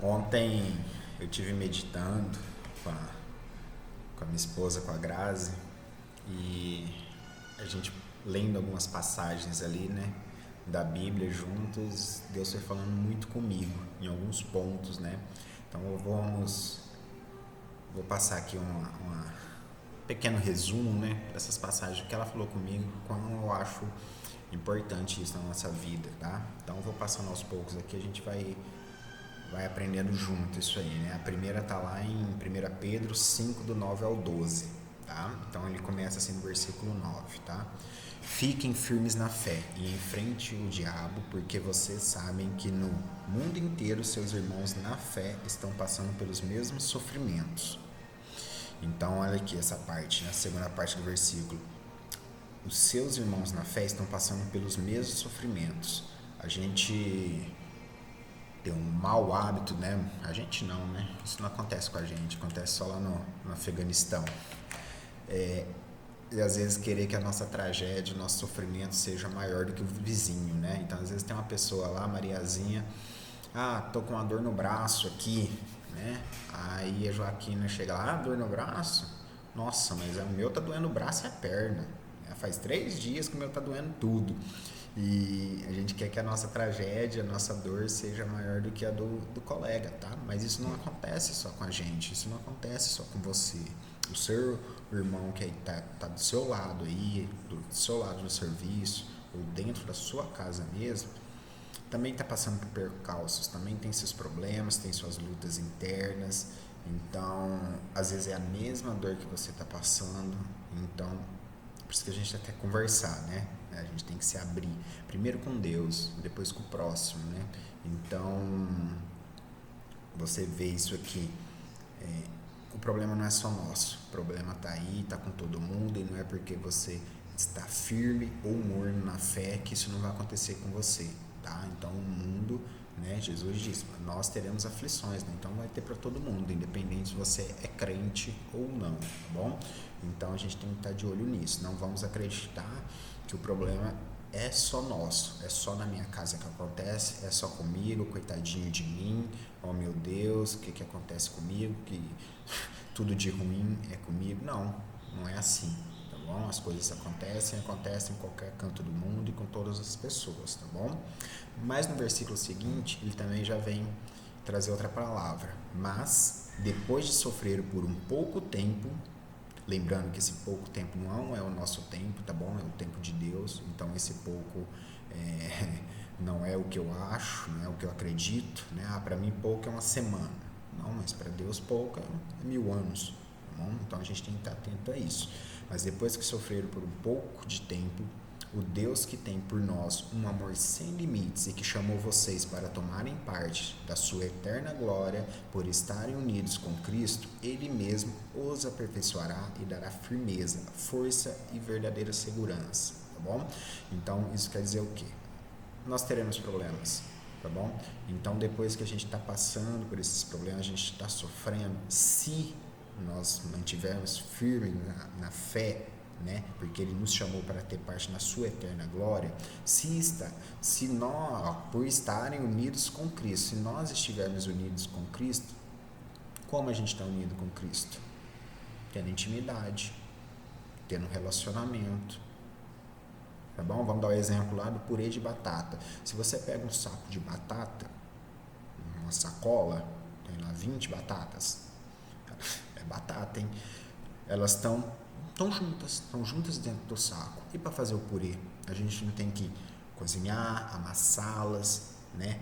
Ontem eu tive meditando com a, com a minha esposa, com a Grazi, e a gente lendo algumas passagens ali, né, da Bíblia juntos, Deus foi falando muito comigo em alguns pontos, né? Então vou passar aqui uma pequeno resumo, né, dessas passagens que ela falou comigo, como eu acho importante isso na nossa vida, tá? Então eu vou passando aos poucos aqui, a gente vai aprendendo junto isso aí, né? A primeira tá lá em 1 Pedro 5, do 9 ao 12, tá? Então ele começa assim no versículo 9, tá? Fiquem firmes na fé e enfrente o diabo, porque vocês sabem que no mundo inteiro seus irmãos na fé estão passando pelos mesmos sofrimentos. Então olha aqui essa parte, na segunda parte do versículo. Os seus irmãos na fé estão passando pelos mesmos sofrimentos. A gente tem um mau hábito, né? A gente não, né? Isso não acontece com a gente, acontece só lá no Afeganistão. E às vezes querer que a nossa tragédia, o nosso sofrimento seja maior do que o vizinho, né? Então às vezes tem uma pessoa lá, Mariazinha, tô com uma dor no braço aqui, né? Aí a Joaquina chega lá, dor no braço? Nossa, mas o meu tá doendo o braço e a perna. Faz 3 dias que o meu tá doendo tudo. E a gente quer que a nossa tragédia, a nossa dor seja maior do que a do colega, tá? Mas isso não acontece só com a gente, isso não acontece só com você. O seu irmão que tá do seu lado aí, do seu lado no serviço, ou dentro da sua casa mesmo, também está passando por percalços, também tem seus problemas, tem suas lutas internas. Então, às vezes é a mesma dor que você está passando. Então, por isso que a gente até conversar, né? A gente tem que se abrir, primeiro com Deus, depois com o próximo, né? Então, você vê isso aqui. O problema não é só nosso, o problema está aí, está com todo mundo, e não é porque você está firme ou morno na fé que isso não vai acontecer com você, tá? Então o mundo, né, Jesus disse, nós teremos aflições, né? Então vai ter para todo mundo, independente se você é crente ou não, tá bom? Então a gente tem que estar de olho nisso, não vamos acreditar que o problema é só nosso, é só na minha casa que acontece, é só comigo, coitadinho de mim, oh meu Deus, o que acontece comigo, que tudo de ruim é comigo. Não, não é assim, tá bom? As coisas acontecem em qualquer canto do mundo e com todas as pessoas, tá bom? Mas no versículo seguinte, ele também já vem trazer outra palavra. Mas, depois de sofrer por um pouco tempo, lembrando que esse pouco tempo não é o nosso tempo, tá bom? É o tempo de Deus, então esse pouco não é o que eu acho, não é o que eu acredito, né? Para mim pouco é uma semana, não, mas para Deus pouco é 1000 anos, tá bom? Então a gente tem que estar atento a isso. Mas depois que sofreram por um pouco de tempo, o Deus que tem por nós um amor sem limites e que chamou vocês para tomarem parte da sua eterna glória por estarem unidos com Cristo, Ele mesmo os aperfeiçoará e dará firmeza, força e verdadeira segurança, tá bom? Então isso quer dizer o quê? Nós teremos problemas, tá bom? Então depois que a gente está passando por esses problemas, a gente está sofrendo, se nós mantivermos firme na fé, né? Porque ele nos chamou para ter parte na sua eterna glória. Se nós, por estarem unidos com Cristo, se nós estivermos unidos com Cristo, como a gente está unido com Cristo? Tendo intimidade, tendo relacionamento, tá bom? Vamos dar o exemplo lá do purê de batata. Se você pega um saco de batata, uma sacola, tem lá 20 batatas, é batata, hein? Elas estão juntas dentro do saco. E para fazer o purê, a gente não tem que cozinhar, amassá-las, né?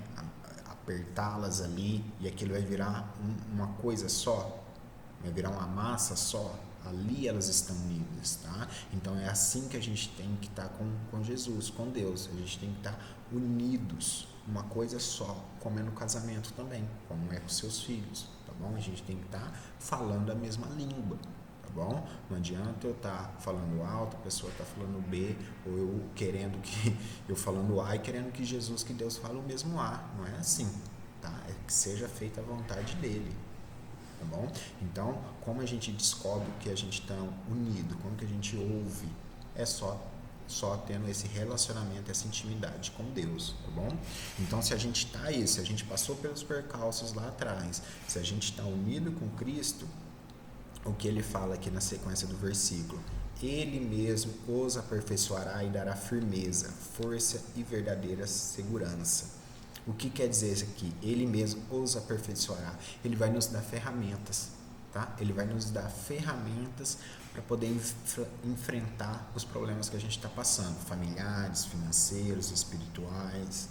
Apertá-las ali e aquilo vai virar uma coisa só, vai virar uma massa só. Ali elas estão unidas, tá? Então é assim que a gente tem que estar com Jesus, com Deus. A gente tem que estar unidos, uma coisa só, como é no casamento também, como é com seus filhos, tá bom? A gente tem que estar falando a mesma língua, tá bom? Não adianta eu estar falando alto, a pessoa está falando B, ou eu querendo que eu falando A e querendo que Jesus, que Deus fale o mesmo A. Não é assim, tá? É que seja feita a vontade dele, tá bom? Então, como a gente descobre que a gente está unido, como que a gente ouve? É só só tendo esse relacionamento, essa intimidade com Deus, tá bom? Então, se a gente está aí, se a gente passou pelos percalços lá atrás, se a gente está unido com Cristo, o que ele fala aqui na sequência do versículo: Ele mesmo os aperfeiçoará e dará firmeza, força e verdadeira segurança. O que quer dizer isso aqui? Ele mesmo os aperfeiçoará. Ele vai nos dar ferramentas, tá? Ele vai nos dar ferramentas para poder enfrentar os problemas que a gente está passando, familiares, financeiros, espirituais,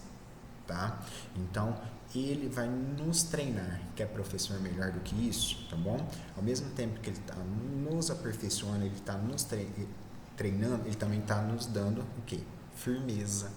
tá? Então, ele vai nos treinar. Quer professor melhor do que isso, tá bom? Ao mesmo tempo que ele está nos aperfeiçoando, ele está nos treinando, ele também está nos dando o quê? Firmeza,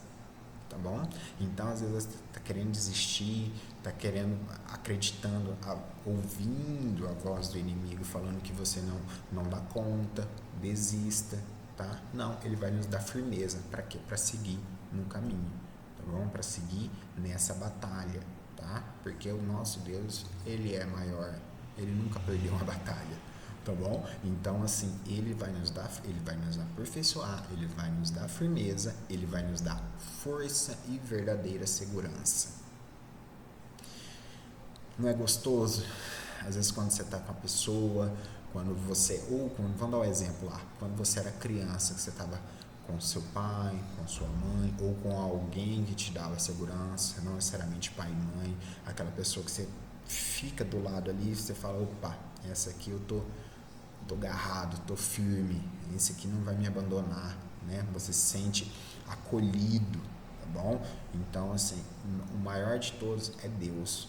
tá bom? Então, às vezes, você está querendo desistir, está querendo, acreditando, ouvindo a voz do inimigo falando que você não dá conta, desista, tá? Não, ele vai nos dar firmeza. Para quê? Para seguir no caminho, tá bom? Para seguir nessa batalha, tá? Porque o nosso Deus, ele é maior, ele nunca perdeu uma batalha, tá bom? Então, assim, ele vai nos aperfeiçoar, ele vai nos dar firmeza, ele vai nos dar força e verdadeira segurança. Não é gostoso? Às vezes, quando você está com a pessoa, vamos dar um exemplo lá, quando você era criança, que você estava com seu pai, com sua mãe, ou com alguém que te dava segurança, não necessariamente pai e mãe, aquela pessoa que você fica do lado ali e você fala: opa, essa aqui eu tô agarrado, tô firme, esse aqui não vai me abandonar, né? Você se sente acolhido, tá bom? Então, assim, o maior de todos é Deus,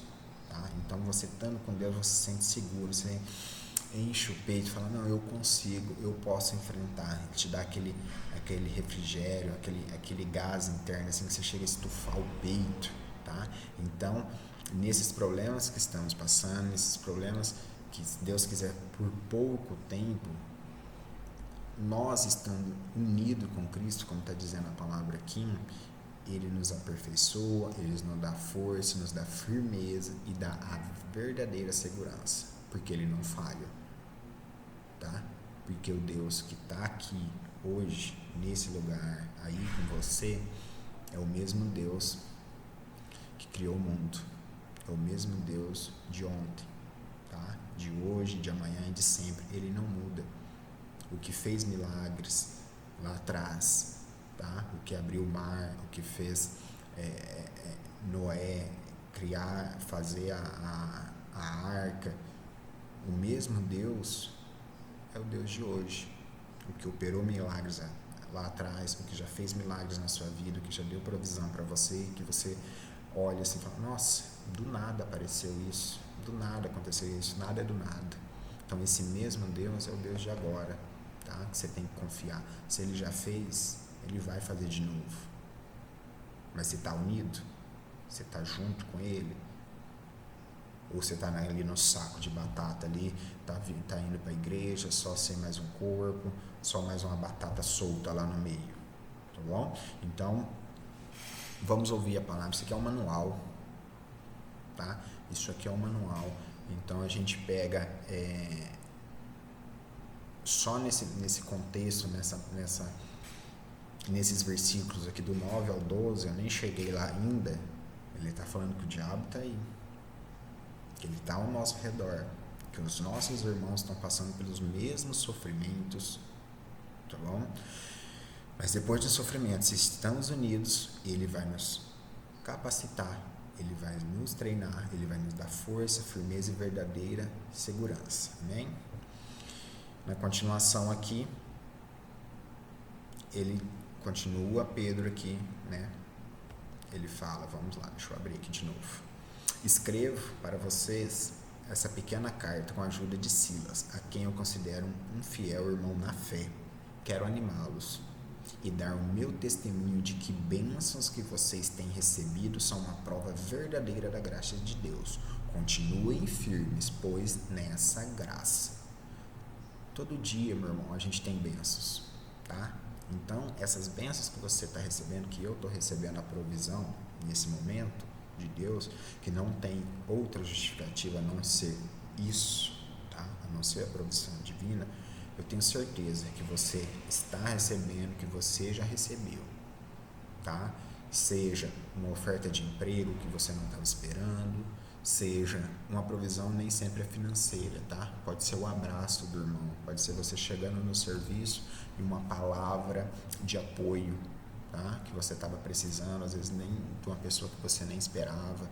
tá? Então, você estando com Deus, você se sente seguro, você enche o peito e fala: não, eu consigo, eu posso enfrentar. Ele te dá aquele refrigério, aquele gás interno, assim, que você chega a estufar o peito, tá? Então, nesses problemas que estamos passando, nesses problemas que, se Deus quiser, por pouco tempo, nós estando unidos com Cristo, como está dizendo a palavra aqui, ele nos aperfeiçoa, ele nos dá força, nos dá firmeza e dá a verdadeira segurança, porque ele não falha, tá? Porque o Deus que está aqui hoje, nesse lugar, aí com você, é o mesmo Deus que criou o mundo, é o mesmo Deus de ontem, tá? De hoje, de amanhã e de sempre. Ele não muda. O que fez milagres lá atrás, tá? O que abriu o mar, o que fez Noé fazer a arca, o mesmo Deus é o Deus de hoje. O que operou milagres lá atrás, o que já fez milagres na sua vida, o que já deu provisão para você, que você olha assim e fala: nossa, do nada apareceu isso, do nada aconteceu isso, nada é do nada. Então, esse mesmo Deus é o Deus de agora, tá? Que você tem que confiar. Se ele já fez, ele vai fazer de novo. Mas você está unido? Você está junto com ele? Ou você está ali no saco de batata ali, tá indo para a igreja, só sem mais um corpo, só mais uma batata solta lá no meio, tá bom? Então, vamos ouvir a palavra. Isso aqui é um manual, tá? Isso aqui é um manual. Então, a gente pega só nesse contexto, nesses versículos aqui do 9 ao 12, eu nem cheguei lá ainda. Ele está falando que o diabo está aí, que ele está ao nosso redor, que os nossos irmãos estão passando pelos mesmos sofrimentos, tá bom? Mas depois do sofrimento, se estamos unidos, ele vai nos capacitar, ele vai nos treinar, ele vai nos dar força, firmeza e verdadeira segurança, amém? Na continuação aqui, ele continua, Pedro aqui, né? Ele fala, vamos lá, deixa eu abrir aqui de novo. Escrevo para vocês essa pequena carta com a ajuda de Silas, a quem eu considero um fiel irmão na fé. Quero animá-los e dar o meu testemunho de que bênçãos que vocês têm recebido são uma prova verdadeira da graça de Deus. Continuem firmes, pois nessa graça. Todo dia, meu irmão, a gente tem bênçãos, tá? Então, essas bênçãos que você está recebendo, que eu estou recebendo a provisão nesse momento de Deus, que não tem outra justificativa a não ser isso, tá? A não ser a provisão divina, eu tenho certeza que você está recebendo, que você já recebeu, tá? Seja uma oferta de emprego que você não estava esperando, seja uma provisão, nem sempre é financeira, tá? Pode ser o abraço do irmão, pode ser você chegando no serviço e uma palavra de apoio, tá? Que você estava precisando, às vezes nem de uma pessoa que você nem esperava,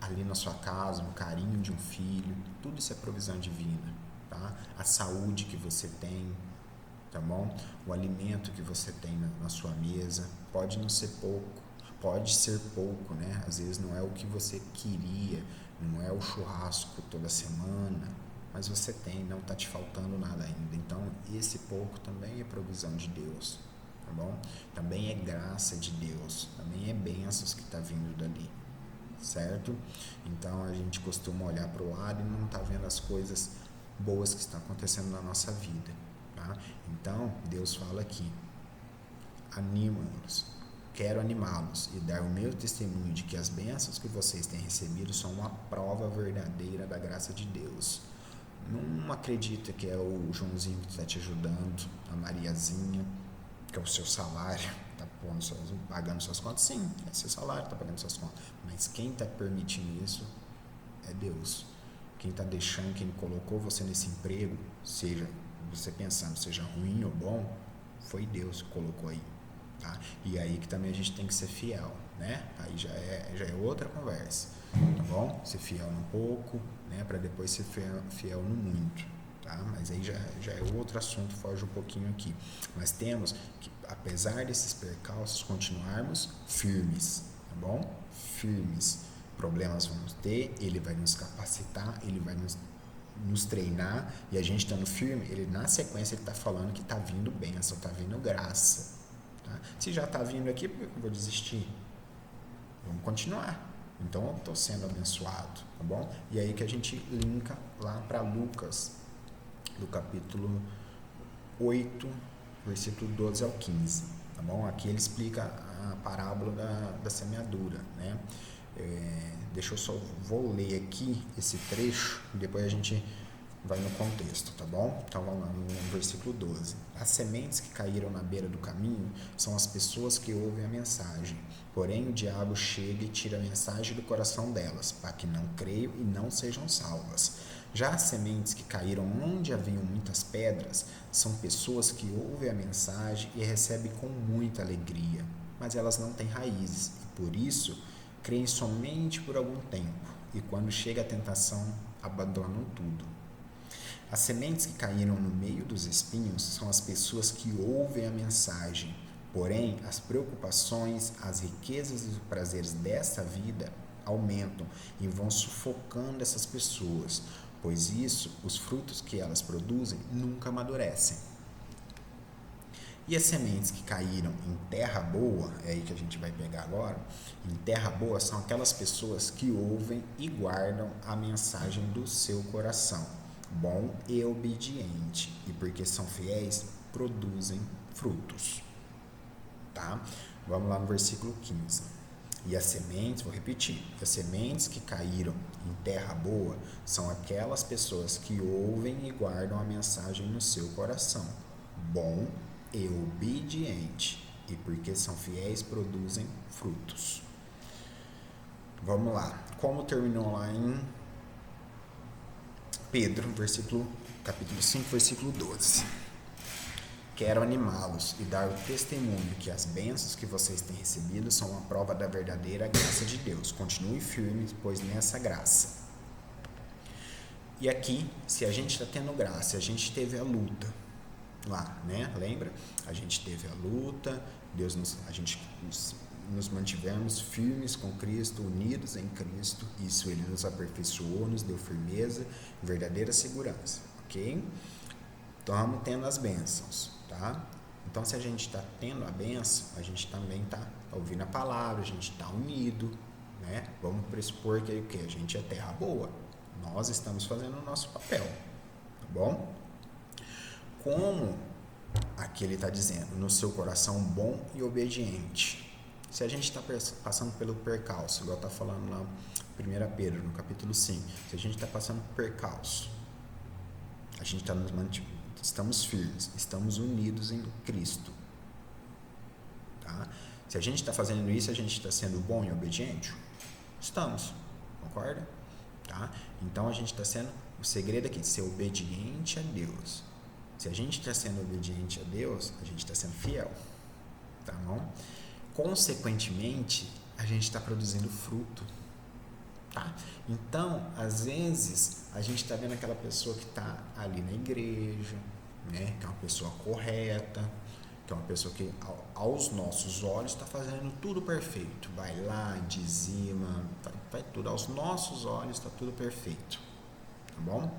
ali na sua casa, um carinho de um filho, tudo isso é provisão divina, tá? A saúde que você tem, tá bom? O alimento que você tem na sua mesa, pode não ser pouco, pode ser pouco, né? Às vezes não é o que você queria, não é o churrasco toda semana, mas você tem, não está te faltando nada ainda. Então, esse pouco também é provisão de Deus, tá bom? Também é graça de Deus, também é bênçãos que está vindo dali, certo? Então, a gente costuma olhar para o lado e não está vendo as coisas boas que estão acontecendo na nossa vida, tá? Então, Deus fala aqui, anima-los, quero animá-los e dar o meu testemunho de que as bênçãos que vocês têm recebido são uma prova verdadeira da graça de Deus. Não acredita que é o Joãozinho que está te ajudando, a Mariazinha, que é o seu salário, está pagando suas contas? Sim, é seu salário, está pagando suas contas. Mas quem está permitindo isso é Deus. Quem está deixando, quem colocou você nesse emprego, seja você pensando, seja ruim ou bom, foi Deus que colocou aí. Tá? E aí que também a gente tem que ser fiel, né? Aí já é outra conversa, tá bom? Ser fiel no pouco, né? Para depois ser fiel no muito, tá? Mas aí já é outro assunto, foge um pouquinho aqui. Mas temos que, apesar desses percalços, continuarmos firmes, tá bom? Firmes. Problemas vamos ter, ele vai nos capacitar, ele vai nos treinar, e a gente estando firme, ele na sequência ele está falando que está vindo bênção, está vindo graça. Tá? Se já está vindo aqui, por que eu vou desistir? Vamos continuar. Então eu estou sendo abençoado, tá bom? E aí que a gente linka lá para Lucas, do capítulo 8, versículo 12 ao 15, tá bom? Aqui ele explica a parábola da semeadura, né? Vou ler aqui esse trecho e depois a gente vai no contexto, tá bom? Então vamos lá no versículo 12. As sementes que caíram na beira do caminho são as pessoas que ouvem a mensagem. Porém o diabo chega e tira a mensagem do coração delas, para que não creiam e não sejam salvas. Já as sementes que caíram onde haviam muitas pedras são pessoas que ouvem a mensagem e recebem com muita alegria, mas elas não têm raízes e por isso creem somente por algum tempo e quando chega a tentação abandonam tudo. As sementes que caíram no meio dos espinhos são as pessoas que ouvem a mensagem, porém as preocupações, as riquezas e os prazeres desta vida aumentam e vão sufocando essas pessoas, pois os frutos que elas produzem nunca amadurecem. E as sementes que caíram em terra boa, é aí que a gente vai pegar agora, em terra boa são aquelas pessoas que ouvem e guardam a mensagem do seu coração, bom e obediente, e porque são fiéis, produzem frutos. Tá? Vamos lá no versículo 15. E as sementes, vou repetir, as sementes que caíram em terra boa são aquelas pessoas que ouvem e guardam a mensagem no seu coração, bom e obediente, e porque são fiéis, produzem frutos. Vamos lá, como terminou lá em Pedro, capítulo 5, versículo 12. Quero animá-los e dar o testemunho que as bênçãos que vocês têm recebido são uma prova da verdadeira graça de Deus. Continue firme, pois nessa graça. E aqui, se a gente está tendo graça, a gente teve a luta lá, né? Lembra? A gente teve a luta, a gente nos mantivemos firmes com Cristo, unidos em Cristo. Isso ele nos aperfeiçoou, nos deu firmeza, verdadeira segurança, ok? Estamos tendo as bênçãos, tá? Então, se a gente está tendo a bênção, a gente também está ouvindo a palavra, a gente está unido, né? Vamos pressupor que o quê? A gente é terra boa. Nós estamos fazendo o nosso papel, tá bom? Como aqui ele está dizendo, no seu coração bom e obediente. Se a gente está passando pelo percalço, igual está falando lá em 1 Pedro, no capítulo 5, se a gente está passando por percalço, a gente está estamos firmes, estamos unidos em Cristo. Tá? Se a gente está fazendo isso, a gente está sendo bom e obediente? Estamos, concorda? Tá? Então a gente está sendo, o segredo aqui, ser obediente a Deus. Se a gente está sendo obediente a Deus, a gente está sendo fiel, tá bom? Consequentemente, a gente está produzindo fruto, tá? Então, às vezes, a gente está vendo aquela pessoa que está ali na igreja, né? Que é uma pessoa correta, que é uma pessoa que, aos nossos olhos, está fazendo tudo perfeito. Vai lá, dizima, vai tudo. Aos nossos olhos está tudo perfeito, tá bom?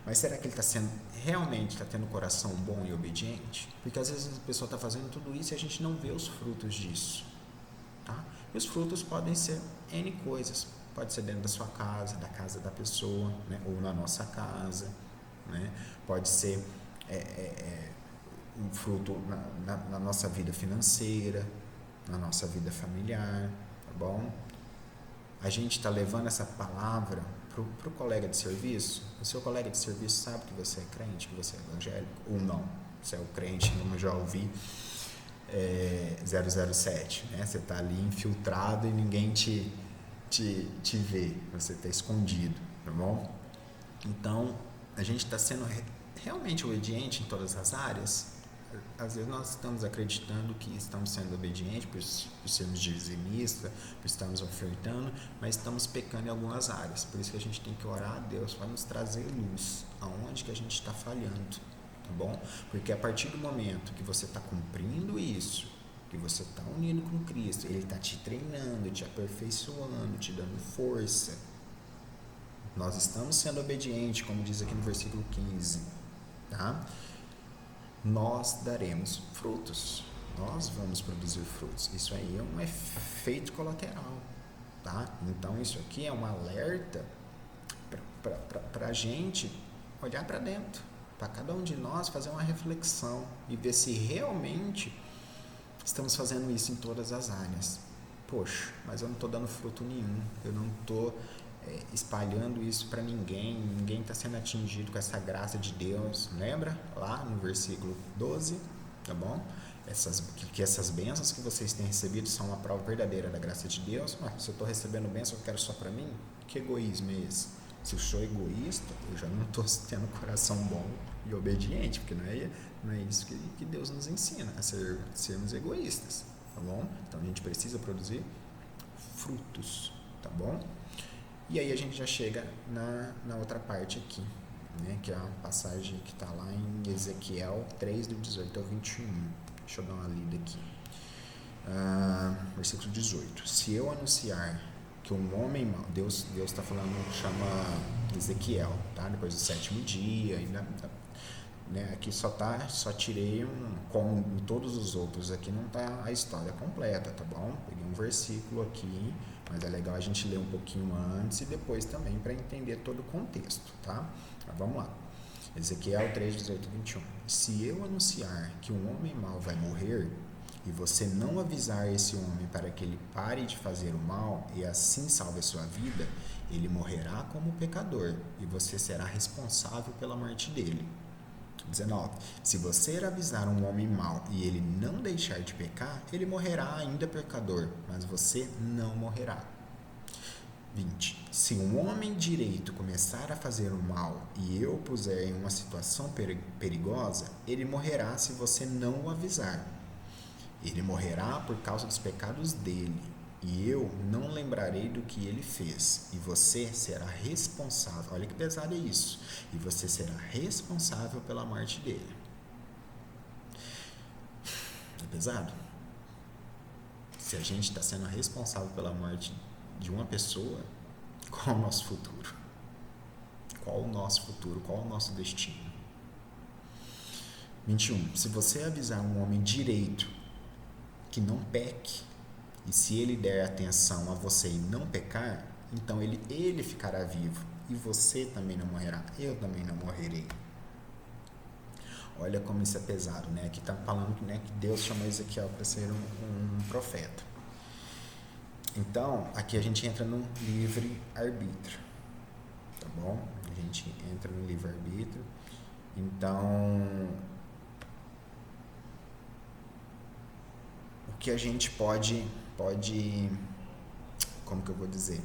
Mas será que ele realmente está tendo um coração bom e obediente? Porque às vezes a pessoa está fazendo tudo isso e a gente não vê os frutos disso, tá? E os frutos podem ser N coisas. Pode ser dentro da sua casa, da casa da pessoa, né? Ou na nossa casa, né? Pode ser um fruto na nossa vida financeira, na nossa vida familiar, tá bom? A gente está levando essa palavra para o colega de serviço. O seu colega de serviço sabe que você é crente, que você é evangélico, ou não. Você é o crente, como eu já ouvi, 007, né? Você está ali infiltrado e ninguém te vê, você está escondido, tá bom? Então, a gente está sendo realmente obediente em todas as áreas. Às vezes nós estamos acreditando que estamos sendo obedientes por sermos dizimistas, por estarmos ofertando, mas estamos pecando em algumas áreas. Por isso que a gente tem que orar a Deus para nos trazer luz aonde que a gente está falhando, tá bom? Porque a partir do momento que você está cumprindo isso, que você está unido com Cristo, Ele está te treinando, te aperfeiçoando, te dando força. Nós estamos sendo obedientes, como diz aqui no versículo 15, tá? Nós daremos frutos, nós vamos produzir frutos. Isso aí é um efeito colateral, tá? Então isso aqui é um alerta para a gente olhar para dentro, para cada um de nós fazer uma reflexão e ver se realmente estamos fazendo isso em todas as áreas. Poxa, mas eu não estou dando fruto nenhum, eu não estou espalhando isso para ninguém está sendo atingido com essa graça de Deus. Lembra lá no versículo 12, tá bom? Que essas bênçãos que vocês têm recebido são uma prova verdadeira da graça de Deus. Se eu estou recebendo bênção, eu quero só para mim? Que egoísmo é esse? Se eu sou egoísta, eu já não estou tendo coração bom e obediente, porque não é isso que Deus nos ensina, a sermos egoístas, tá bom? Então a gente precisa produzir frutos, tá bom? E aí a gente já chega na outra parte aqui, né, que é a passagem que está lá em Ezequiel 3, do 18 ao 21. Deixa eu dar uma lida aqui. Versículo 18. Se eu anunciar que um homem mau, Deus está falando, chama Ezequiel, tá? Depois do 7º dia, ainda, né? Aqui só tirei como em todos os outros, aqui não está a história completa, tá bom? Peguei um versículo aqui, mas é legal a gente ler um pouquinho antes e depois também para entender todo o contexto, tá? Mas vamos lá. Ezequiel 3, 18 e 21. Se eu anunciar que um homem mau vai morrer e você não avisar esse homem para que ele pare de fazer o mal e assim salve a sua vida, ele morrerá como pecador e você será responsável pela morte dele. 19. Se você avisar um homem mau e ele não deixar de pecar, ele morrerá ainda pecador, mas você não morrerá. 20. Se um homem direito começar a fazer o mal e eu o puser em uma situação perigosa, ele morrerá se você não o avisar. Ele morrerá por causa dos pecados dele, e eu não lembrarei do que ele fez, e você será responsável. Olha que pesado é isso. E você será responsável pela morte dele. É pesado? Se a gente está sendo responsável pela morte de uma pessoa, qual o nosso futuro? Qual o nosso futuro? Qual o nosso destino? 21. Se você avisar um homem direito que não peque, e se ele der atenção a você e não pecar, então ele ficará vivo, e você também não morrerá, eu também não morrerei. Olha como isso é pesado, né? Aqui está falando, né, que Deus chamou Ezequiel para ser um profeta. Então, aqui a gente entra no livre-arbítrio, tá bom? A gente entra no livre-arbítrio Então, o que a gente pode, como que eu vou dizer?